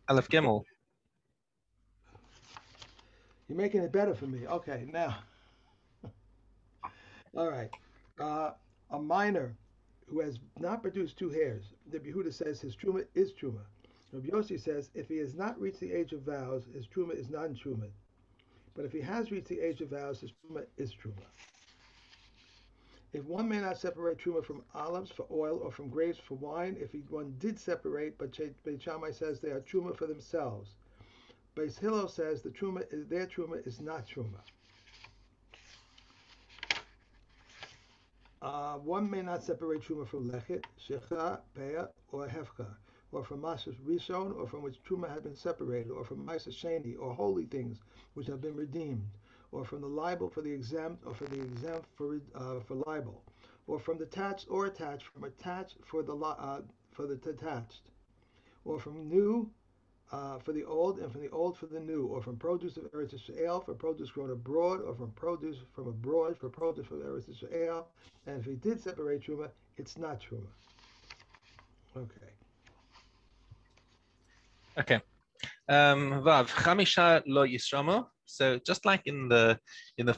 Aleph Gimel. You're making it better for me. Okay, now, all right. Uh, a minor who has not produced two hairs, the Behuda says his truma is truma. Rabbi Yossi says if he has not reached the age of vows, his truma is non truma. But if he has reached the age of vows, his truma is truma. If one may not separate truma from olives for oil or from grapes for wine, if one did separate, but Beit Shammai says they are truma for themselves. Beis Hillel says their truma is not truma. One may not separate truma from lechet, shecha, peah, or hefka, or from masas rishon, or from which truma had been separated, or from ma'aser sheni, or holy things which have been redeemed, or from the libel for the exempt, or from the exempt for libel, or from detached or attached, from attached for the detached, or from new for the old, and from the old for the new, or from produce of Eretz Yisrael, for produce grown abroad, or from produce from abroad, for produce from Eretz Yisrael. And if he did separate truma, it's not truma. Okay. Okay. Vav Chamisha lo Yisramo. So just like in the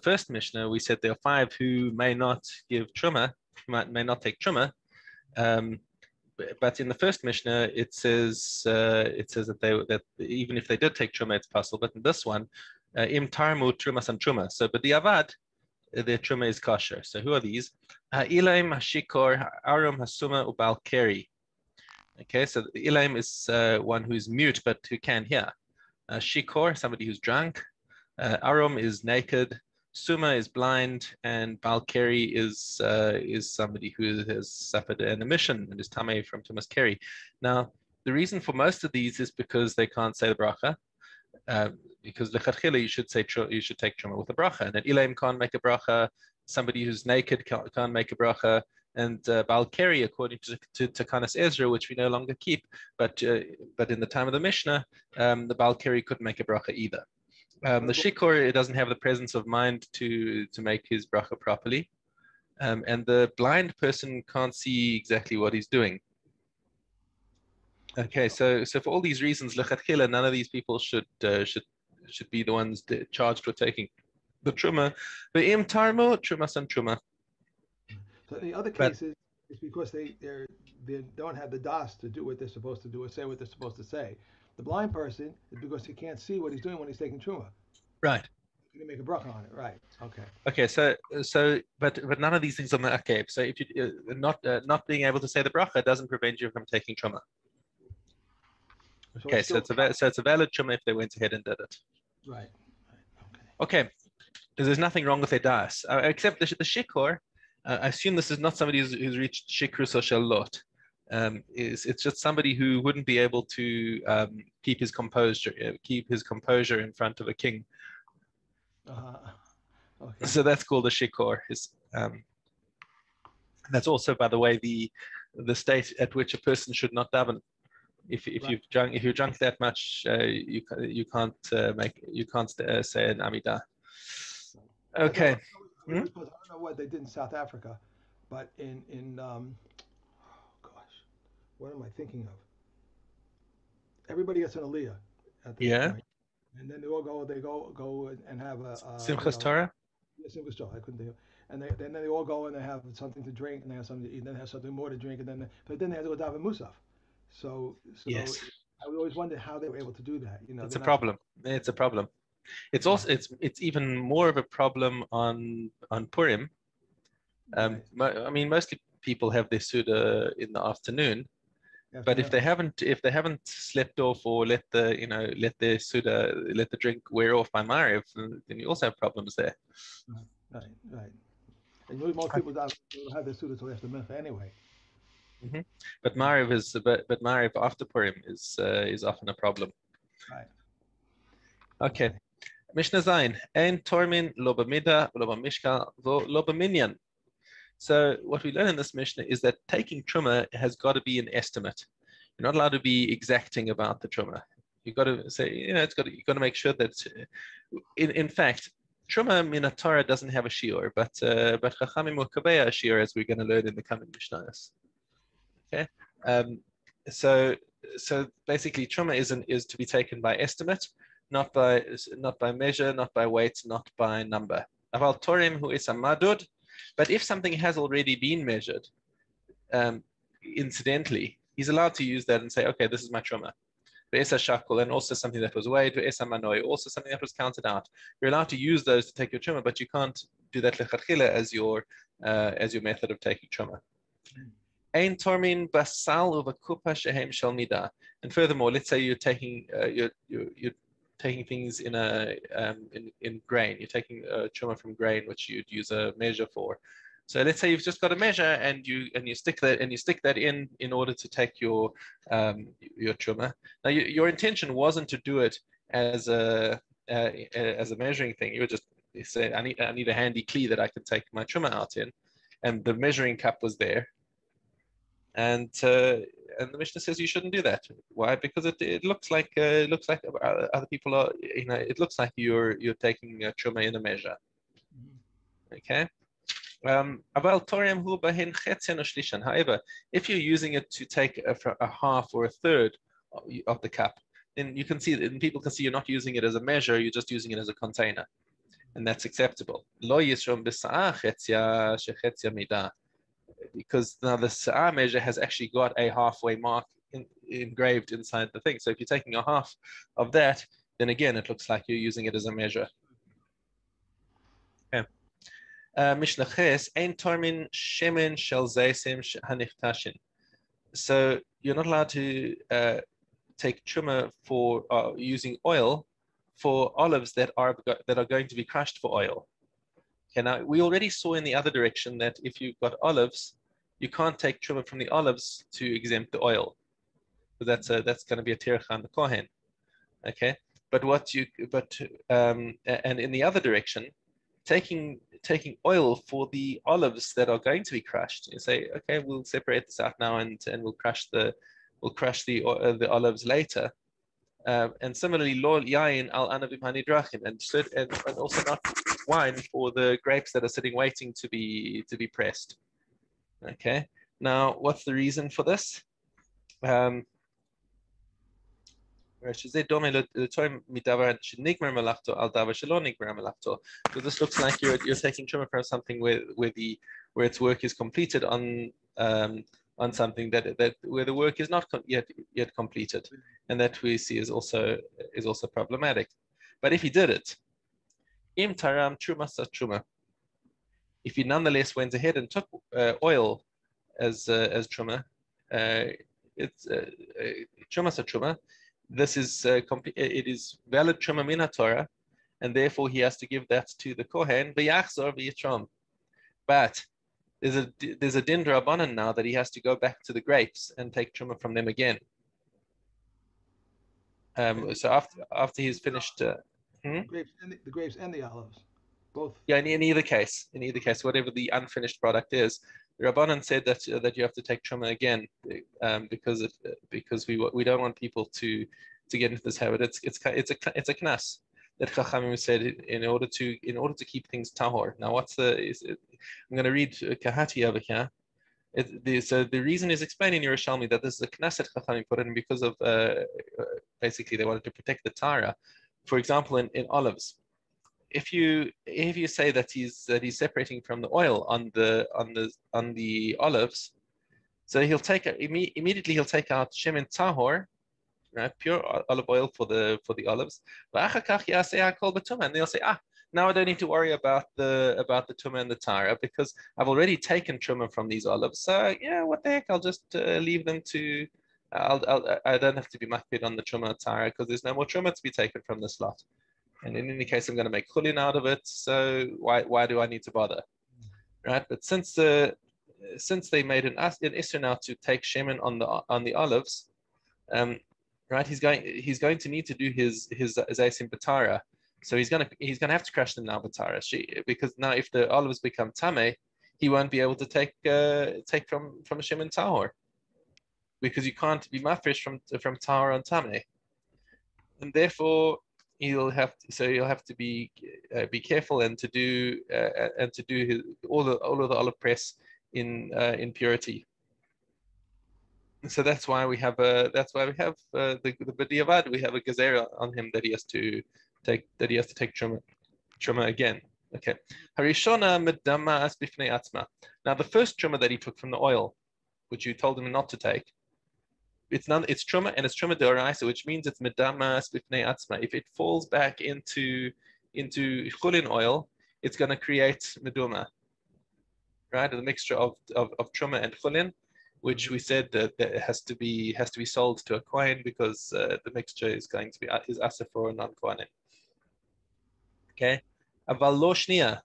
first Mishnah, we said there are five who may not give truma, may not take truma. Um, but in the first Mishnah, it says that that even if they did take truma, it's possible. But in this one, im tarmu trumas and truma. So, but the avad, their truma is kosher. So who are these? Ilaim hashikor arum hasuma ubal keri. Okay, so the ilaim is one who's mute but who can hear. Shikor, somebody who's drunk. Arum is naked. Suma is blind, and Balkeri is somebody who has suffered an emission and is tame from Tumas Keri. Now, the reason for most of these is because they can't say the bracha. Because lechatchila you should take truma with a bracha, and an ilaim can't make a bracha. Somebody who's naked can't make a bracha, and Balkeri, according to Takanas Ezra, which we no longer keep, but in the time of the Mishnah, the Balkeri couldn't make a bracha either. The shikor, it doesn't have the presence of mind to make his bracha properly, and the blind person can't see exactly what he's doing. Okay, so for all these reasons, lechatchila, none of these people should be the ones charged with taking the truma. But im tarmo truma san truma. So in the other But cases, it's because they don't have the das to do what they're supposed to do or say what they're supposed to say. The blind person is because he can't see what he's doing when he's taking truma. right. You can make a bracha on it, right? Okay. Okay, but none of these things are okay. So if you not being able to say the bracha doesn't prevent you from taking truma. So Okay, it's still so it's a valid truma if they went ahead and did it. right. Right. Okay. Okay, because there's nothing wrong with their das, except the shikor. I assume this is not somebody who's reached shikrus or shalot. It's just somebody who wouldn't be able to keep his composure in front of a king. Uh, okay. So that's called a shikor. That's also, by the way, the state at which a person should not daven. If Right. you're drunk that much, you can't say an Amidah. I Okay. thought I Hmm? was supposed. I don't know what they did in South Africa, but in oh gosh, what am I thinking of? Everybody gets an aliyah at this Yeah. point, and then they all go. They go and have Simchas Torah. yes, it was Joe. I couldn't think of. And then they all go and they have something to drink, and they have something to eat, and then they have something more to drink, and but then they have to go daven musaf. So Yes. I always wondered how they were able to do that. It's They're a not problem. It's a problem. It's right, also it's even more of a problem on Purim. right. I mean, mostly people have their Suda in the afternoon, After but Nefesh, if they haven't slept off or let their Suda let the drink wear off by Mariv, then you also have problems there. right, right, right. And usually most people don't have their suda till after Mincha anyway. Mhm. But Right, Mariv after Purim is often a problem. right. Okay. Okay. Mishnah Zayin, Ein Tormin lo b'mida lo b'mishkal lo b'minyan. So what we learn in this Mishnah is that taking truma has got to be an estimate. You're not allowed to be exacting about the truma. You've got to say, you've got to make sure that, in fact, truma min Torah doesn't have a shiur, but chachamim will kabeya a shiur, as we're going to learn in the coming Mishnahs. Okay, um, so so basically truma is to be taken by estimate, not by measure, not by weight, not by number. Aval torim hu is a madud, but if something has already been measured, incidentally, he's allowed to use that and say, okay, this is my truma. Ve'esa shakul, and also something that was weighed, ve'esa manoi, also something that was counted out. You're allowed to use those to take your truma, but you can't do that lechatchila as your method of taking truma. Ein tormin basal uvakupa shehem shel midah. And furthermore, let's say you're taking you're taking things in in grain. You're taking truma from grain, which you'd use a measure for. So let's say you've just got a measure, and you stick that in order to take your truma. Now your intention wasn't to do it as a measuring thing. You were just say I need a handy kli that I can take my truma out in, and the measuring cup was there. And the Mishnah says you shouldn't do that. Why? Because it looks like other people are. It looks like you're taking truma in a measure. Okay. However, if you're using it to take a half or a third of the cup, then you can see that people can see you're not using it as a measure. You're just using it as a container, and that's acceptable. Because now the sa'ah measure has actually got a halfway mark engraved inside the thing. So if you're taking a half of that, then again, it looks like you're using it as a measure. Okay. Mishna ches, ein tormin shemen shel zaysim haniftashin. So you're not allowed to take truma for using oil for olives that are going to be crushed for oil. Okay, now we already saw in the other direction that if you've got olives, you can't take truma from the olives to exempt the oil, because that's going to be a tircha on the kohen. Okay, and in the other direction, taking oil for the olives that are going to be crushed, you say, okay, we'll separate this out now and we'll crush the olives later. And similarly, lo yain al anavim hanidrachim, and also not wine for the grapes that are sitting waiting to be pressed. Okay. Now, what's the reason for this? Because this looks like you're taking truma from something where its work is completed on something that where the work is not yet completed, and that we see is also problematic. But if he did it, im taram truma sa truma, if he nonetheless went ahead and took oil as truma, it's truma sa truma. This is it is valid truma min haTorah, and therefore he has to give that to the kohen v'yachzor v'yitrom. But there's a din drabanan now that he has to go back to the grapes and take truma from them again. So after he's finished, the grapes and the olives, both. Yeah, in either case, whatever the unfinished product is, the Rabbanan said that you have to take truma again, because we don't want people to get into this habit. It's a knas that Chachamim said in order to keep things tahor. Now, I'm going to read Kahati over here. So the reason is explained in Yerushalmi that this is a knas that Chachamim put in because of basically they wanted to protect the Tara. For example, in olives, if you say that he's separating from the oil on the olives, so he'll take immediately he'll take out shemen tahor, right, pure olive oil for the olives, and they'll say, now I don't need to worry about the tuma and the tara because I've already taken truma from these olives. So yeah, what the heck? I'll just leave them to. I don't have to be makpid on the truma and tara because there's no more truma to be taken from this lot. And in any case, I'm going to make chulin out of it. So why do I need to bother, right? But since they made an issur now to take shemen on the olives, right? He's going to need to do his zaysim batara. So he's gonna have to crush them now batara, because now if the olives become tameh, he won't be able to take from a shemen tahor, because you can't be mafresh from tahor on tameh, and therefore he'll have to be careful and to do all of the olive press in purity. So that's why we have the b'diavad. We have a gezerah on him that he has to take truma again. Okay. Harishona medama as bifnei atzma. Now the first truma that he took from the oil, which you told him not to take, it's truma and it's truma d'oraisa, which means it's medama as bifnei atzma. If it falls back into chulin oil, it's going to create meduma, right? The mixture of truma and chulin, which we said that it has to be sold to a kohen because the mixture is going to be asa for a non-kohanim. Okay, aval lo shnia,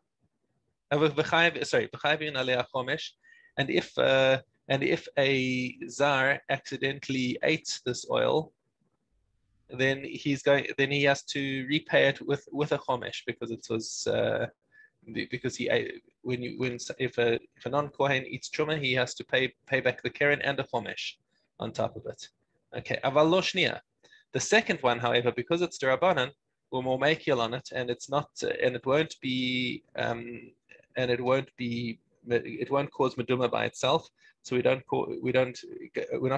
v'chayvin alei chomesh, and if a zar accidentally ate this oil, then he has to repay it with a chomesh because it was because he ate, if a non-kohen eats truma, he has to pay back the keren and a chomesh on top of it. Okay, aval lo shnia. The second one, however, because it's derabanan, we're more makil on it, and it's not, and it won't cause meduma by itself. So we're not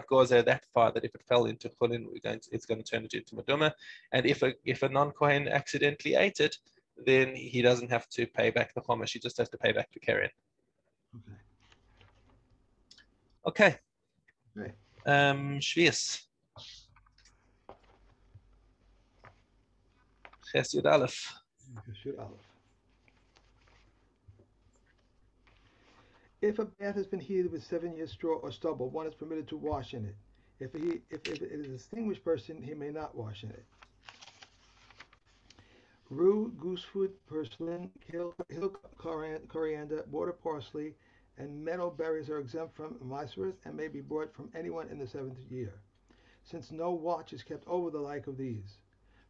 gozer that far that if it fell into chulin, it's going to turn it into meduma. And if a non-kohen accidentally ate it, then he doesn't have to pay back the chomesh. He just has to pay back the keren. Okay. Shvius. Ches Yud Aleph. If a bath has been heated with 7 years straw or stubble, one is permitted to wash in it. If it is a distinguished person, he may not wash in it. Rue, goosefoot, purslane, hill coriander, water parsley, and meadow berries are exempt from Maaseret and may be bought from anyone in the 7th year, since no watch is kept over the like of these.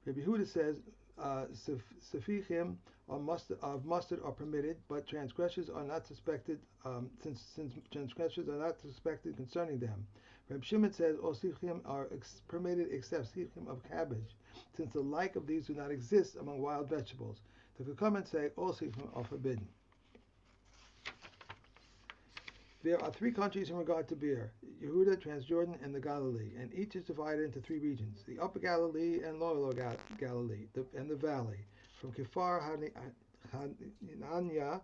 Rabbi Yehuda says, Sefichim of mustard are permitted, but transgressors are not suspected, since transgressors are not suspected concerning them. Reb Shimon says all sichim are permitted except sichim of cabbage, since the like of these do not exist among wild vegetables. The Kukumen say all sichim are forbidden. There are 3 countries in regard to beer: Yehuda, Transjordan, and the Galilee, and each is divided into 3 regions: the Upper Galilee and Lower Galilee, and the Valley. From Kefar Hananya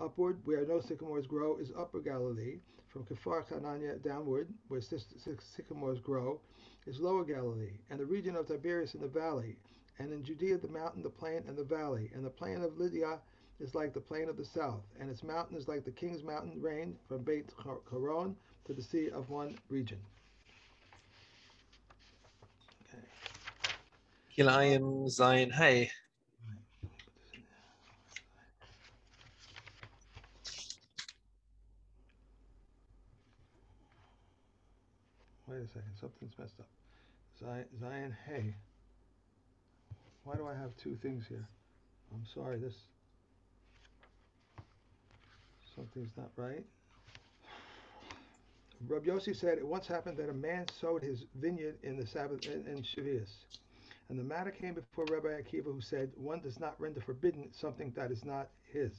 upward, where no sycamores grow, is Upper Galilee. From Kefar Hananya downward, where sycamores grow, is Lower Galilee. And the region of Tiberias in the valley, and in Judea the mountain, the plain, and the valley. And the plain of Lydia is like the plain of the south, and its mountain is like the king's mountain range from Beit Horon to the sea of one region. Kilayim Zayin Hey. Wait a second, something's messed up. Zion Hey. Why do I have 2 things here? I'm sorry, something's not right. Rabbi Yossi said it once happened that a man sowed his vineyard in the Sabbath in Shavuos, and the matter came before Rabbi Akiva, who said one does not render forbidden something that is not his.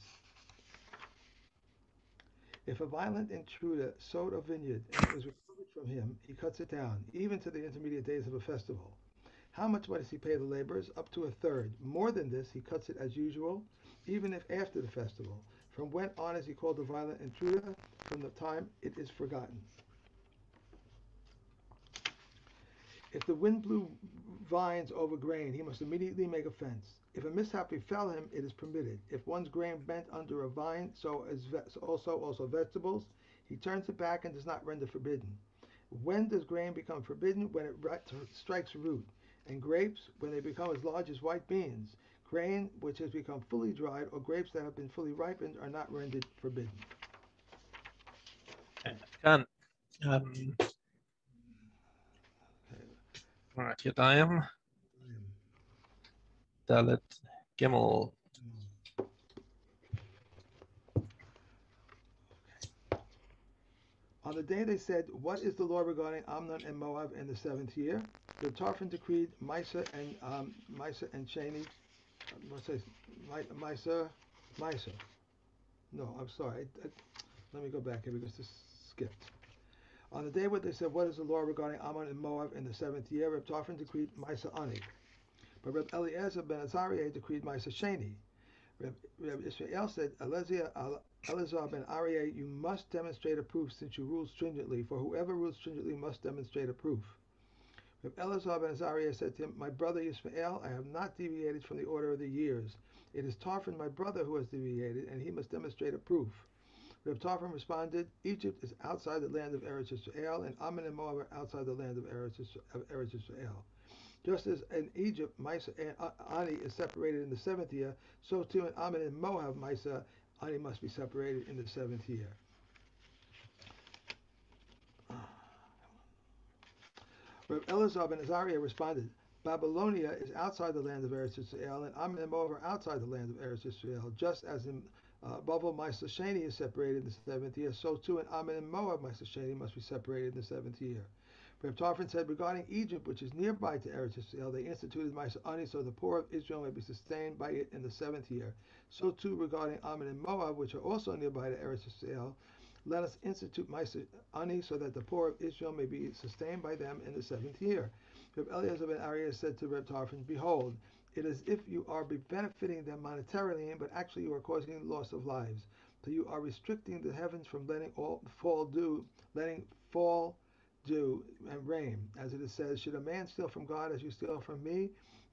If a violent intruder sowed a vineyard and it was recovered from him, he cuts it down, even to the intermediate days of a festival. How much does he pay the laborers? Up to 1/3. More than this, he cuts it as usual, even if after the festival. From when on is he called a violent intruder? From the time it is forgotten. If the wind blew vines over grain, he must immediately make a fence. If a mishap befell him, it is permitted. If one's grain bent under a vine, so is also vegetables, he turns it back and does not render forbidden. When does grain become forbidden? When it strikes root. And grapes, when they become as large as white beans. Grain which has become fully dried, or grapes that have been fully ripened, are not rendered forbidden. All right, Yadayim. Dalet Gimel. On the day they said, "What is the law regarding Amnon and Moab in the 7th year?" The Tarfon decreed Misa and Shani. What's this? Misa. No, I'm sorry. Let me go back here because this skipped. On the day when they said, "What is the law regarding Ammon and Moab?" in the 7th year, Reb Tarfon decreed Misa Ani, but Reb Eliezer ben Azariah decreed Misa Sheni. Reb Israel said, Eleazar ben Arieh, you must demonstrate a proof since you rule stringently, for whoever rules stringently must demonstrate a proof. Reb Eleazar ben Azariah said to him, my brother Yisrael, I have not deviated from the order of the years. It is Tarfon, my brother, who has deviated, and he must demonstrate a proof. Reb Tarfon responded, Egypt is outside the land of Eretz Yisrael, and Ammon and Moab are outside the land of Eretz Yisrael. Just as in Egypt, Misa Ani is separated in the 7th year, so too in Ammon and Moab, Misa Ani must be separated in the 7th year. Reb Elazar ben Azariah responded, Babylonia is outside the land of Eretz Yisrael, and Ammon and Moab are outside the land of Eretz Yisrael. Just as in Bavel, Misa Sheni is separated in the 7th year, so too in Ammon and Moab, Misa Sheni must be separated in the 7th year. Reb Tarfon said, regarding Egypt, which is nearby to Eretz Yisrael, they instituted Misa Ani so the poor of Israel may be sustained by it in the 7th year. So too regarding Ammon and Moab, which are also nearby to Eretz Yisrael, let us institute Misa Ani so that the poor of Israel may be sustained by them in the 7th year. Reb Eliezer ben Arieh said to Reb Tarfon, behold, it is if you are benefiting them monetarily, but actually you are causing loss of lives. So you are restricting the heavens from letting fall dew and rain. As it says, should a man steal from God as you steal from me?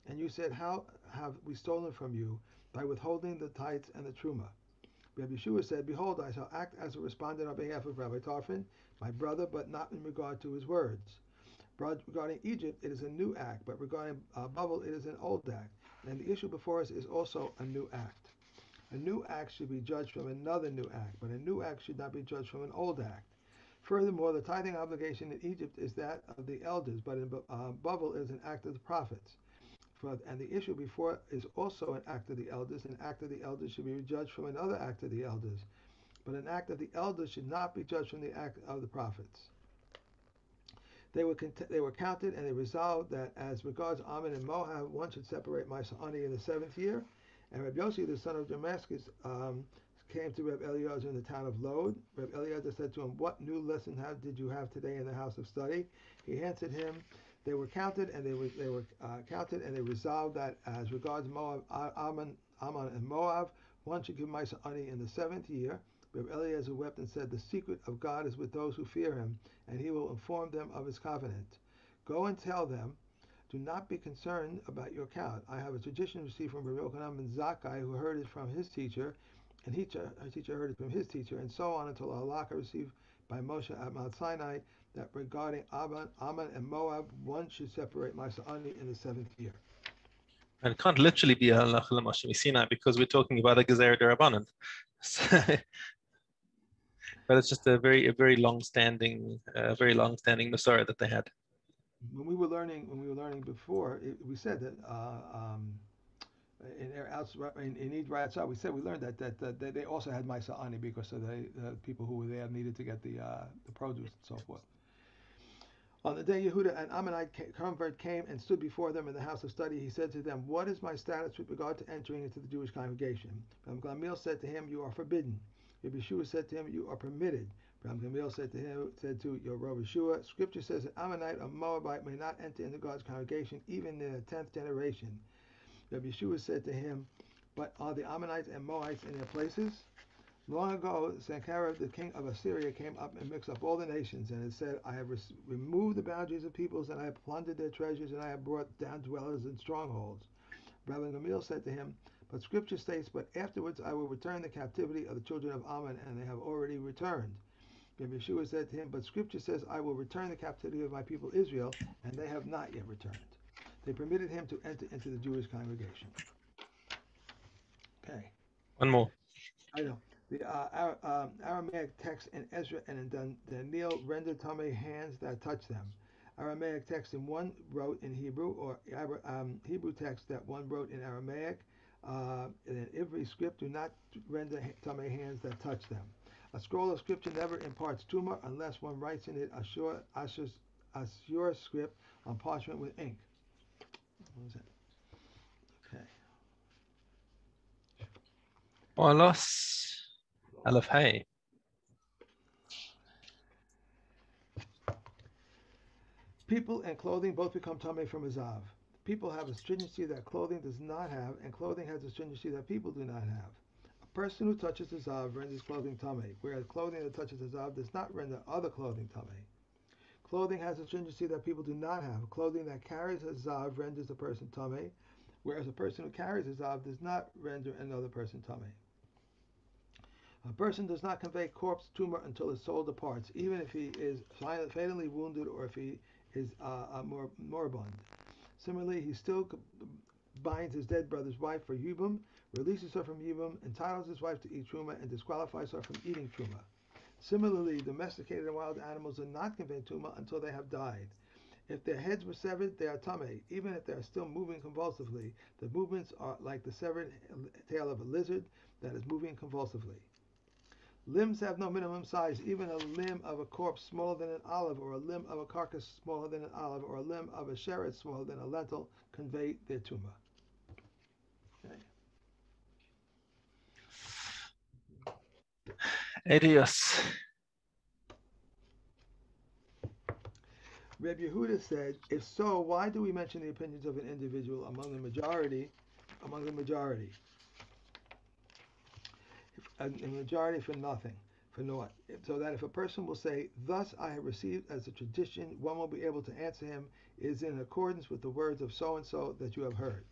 And you said, how have we stolen from you? By withholding the tithes and the truma. Rabbi Yeshua said, behold, I shall act as a respondent on behalf of Rabbi Tarfon, my brother, but not in regard to his words. Regarding Egypt, it is a new act, but regarding Babel, it is an old act. And the issue before us is also a new act. A new act should be judged from another new act, but a new act should not be judged from an old act. Furthermore, the tithing obligation in Egypt is that of the elders, but in Babel is an act of the prophets. And the issue before is also an act of the elders. An act of the elders should be judged from another act of the elders. But an act of the elders should not be judged from the act of the prophets. They were counted, and they resolved that as regards Ammon and Moab, one should separate Misa Ani in the 7th year. And Reb Yossi, the son of Damascus, came to Reb Eliezer in the town of Lod. Reb Eliezer said to him, what new lesson did you have today in the house of study? He answered him, they were counted, and they were counted, and they resolved that as regards Moab, Ammon and Moab, one should give Misa Ani in the 7th year. Reb Eliezer wept and said, the secret of God is with those who fear him, and he will inform them of his covenant. Go and tell them, do not be concerned about your count. I have a tradition received from Rabbi Yochanan ben Zakkai, who heard it from his teacher, and her teacher heard it from his teacher, and so on until Allah received by Moshe at Mount Sinai, that regarding Ammon and Moab, one should separate Misa Ani in the 7th year. And it can't literally be Allah Moshe Sinai because we're talking about a Gezer Derabanan. But it's just a very long-standing Masorah that they had. When we were learning before, we said that in Eid Rayatzah, we learned that they also had Misa Ani because of the people who were there needed to get the produce and so forth. On the day Yehuda, an Ammonite convert, came and stood before them in the house of study, he said to them, what is my status with regard to entering into the Jewish congregation? Ram Gamliel said to him, you are forbidden. Rabbi Yeshua said to him, you are permitted. Ram Gamliel said to your Rav Yeshua, Scripture says an Ammonite or Moabite may not enter into God's congregation even in the 10th generation. Rabbi Yeshua said to him, but are the Ammonites and Moabites in their places? Long ago, Sennacherib, the king of Assyria, came up and mixed up all the nations, and it said, I have removed the boundaries of peoples, and I have plundered their treasures, and I have brought down dwellers in strongholds. Rabbi Gamliel said to him, but Scripture states, but afterwards I will return the captivity of the children of Ammon, and they have already returned. Rabbi Yeshua said to him, but Scripture says, I will return the captivity of my people Israel, and they have not yet returned. They permitted him to enter into the Jewish congregation. Okay. One more. I know. The Aramaic text in Ezra and in Daniel render Tameh hands that touch them. Aramaic text in one wrote in Hebrew, or Hebrew text that one wrote in Aramaic, in an Ivri script do not render Tameh hands that touch them. A scroll of scripture never imparts tumah unless one writes in it Ashur script on parchment with ink. What was it? Okay. Olos Aleph Hey. People and clothing both become tamei from a zav. People have a stringency that clothing does not have, and clothing has a stringency that people do not have. A person who touches the zav renders clothing tamei, whereas clothing that touches the zav does not render other clothing tamei. Clothing has a stringency that people do not have. Clothing that carries a zav renders a person tamei, whereas a person who carries a zav does not render another person tamei. A person does not convey corpse tumor until his soul departs, even if he is fatally wounded or if he is moribund. Similarly, he still binds his dead brother's wife for yibum, releases her from yibum, entitles his wife to eat truma, and disqualifies her from eating truma. Similarly, domesticated and wild animals are not conveyed truma until they have died. If their heads were severed, they are tamei. Even if they are still moving convulsively, the movements are like the severed tail of a lizard that is moving convulsively. Limbs have no minimum size. Even a limb of a corpse smaller than an olive, or a limb of a carcass smaller than an olive, or a limb of a sheretz smaller than a lentil convey their tumor. Okay. Adios. Reb Yehuda said, "If so, why do we mention the opinions of an individual among the majority? A majority for nothing, for naught. So that if a person will say, 'Thus I have received as a tradition,' one will be able to answer him, 'It is in accordance with the words of so and so that you have heard.'"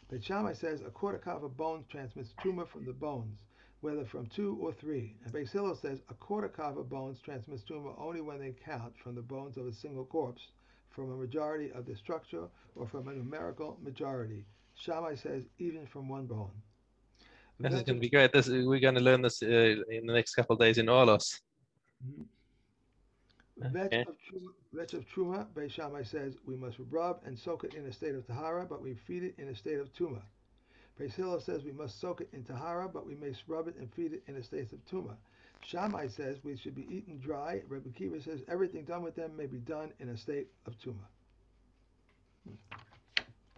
Beit Shammai says a quarter kav of bones transmits tumor from the bones, whether from 2 or 3. And Beis Hillel says a quarter kav of bones transmits tumor only when they count from the bones of a single corpse, from a majority of the structure, or from a numerical majority. Shammai says even from one bone. This is going to be great. We're going to learn this in the next couple of days in Orlos. Vetch of truma, Beis Shammai says we must rub and soak it in a state of tahara, but we feed it in a state of tuma. Beis Hillel says we must soak it in tahara, but we may rub it and feed it in a state of tuma. Shammai says we should be eaten dry. Rebbe Kiva says everything done with them may be done in a state of tuma.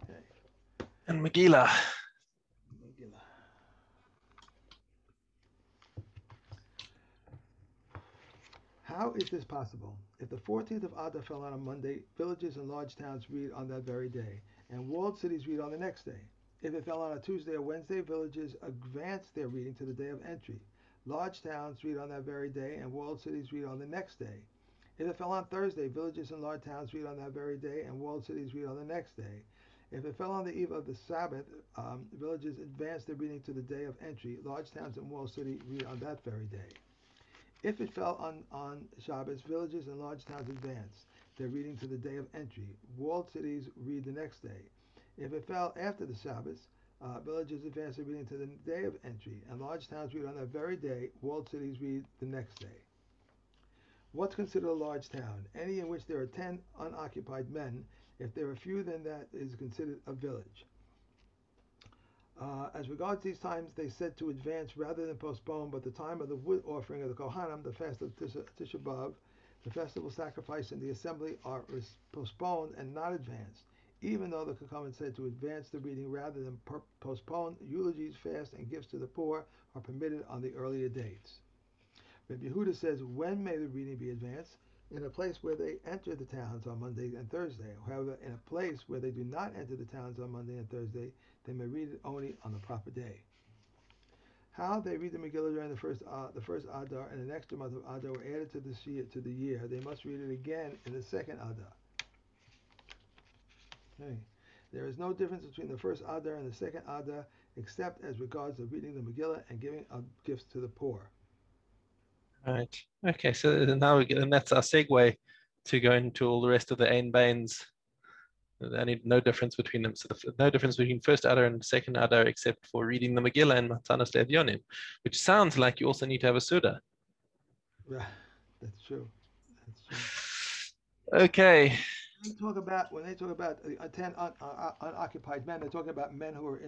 Okay. And Megillah. How is this possible? If the 14th of Adar fell on a Monday, villages and large towns read on that very day, and walled cities read on the next day. If it fell on a Tuesday or Wednesday, villages advance their reading to the day of entry. Large towns read on that very day, and walled cities read on the next day. If it fell on Thursday, villages and large towns read on that very day, and walled cities read on the next day. If it fell on the eve of the Sabbath, villages advance their reading to the day of entry. Large towns and walled cities read on that very day. If it fell on Shabbos, villages and large towns advance their reading to the day of entry. Walled cities read the next day. If it fell after the Shabbos, villages advance their reading to the day of entry, and large towns read on that very day. Walled cities read the next day. What's considered a large town? Any in which there are 10 unoccupied men. If there are fewer than that, is considered a village. As regards these times, they said to advance rather than postpone, but the time of the wood offering of the Kohanim, the fast of Tisha B'Av, the festival sacrifice, and the assembly are postponed and not advanced, even though the Kohanim said to advance the reading rather than postpone. Eulogies, fast, and gifts to the poor are permitted on the earlier dates. Rabbi Yehuda says, when may the reading be advanced? In a place where they enter the towns on Monday and Thursday. However, in a place where they do not enter the towns on Monday and Thursday, they may read it only on the proper day. How they read the Megillah during the first Adar and an extra month of Adar were added to the year. They must read it again in the second Adar. Okay. There is no difference between the first Adar and the second Adar, except as regards the reading the Megillah and giving gifts to the poor. All right. Okay. So now and that's our segue to go into all the rest of the Ein Bains. No difference between them. So no difference between first Adar and second Adar, except for reading the Megillah and Matanos Le'Evyonim, which sounds like you also need to have a Suda. Right. That's true. Okay. When they talk about 10 unoccupied men, they're talking about men who are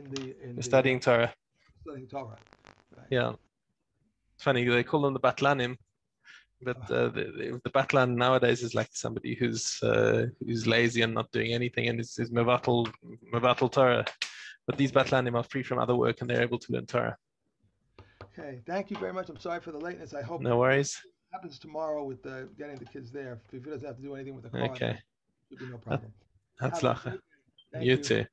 studying Torah. Studying Torah. Right. Yeah. It's funny, they call them the Batlanim, but the Batlan nowadays is like somebody who's lazy and not doing anything and is mevatel Torah. But these Batlanim are free from other work and they're able to learn Torah. Okay, thank you very much. I'm sorry for the lateness. I hope no worries. happens tomorrow with getting the kids there. If he doesn't have to do anything with the car, Okay. should be no problem. Have a Hatzlacha. great day. Thank You you. too.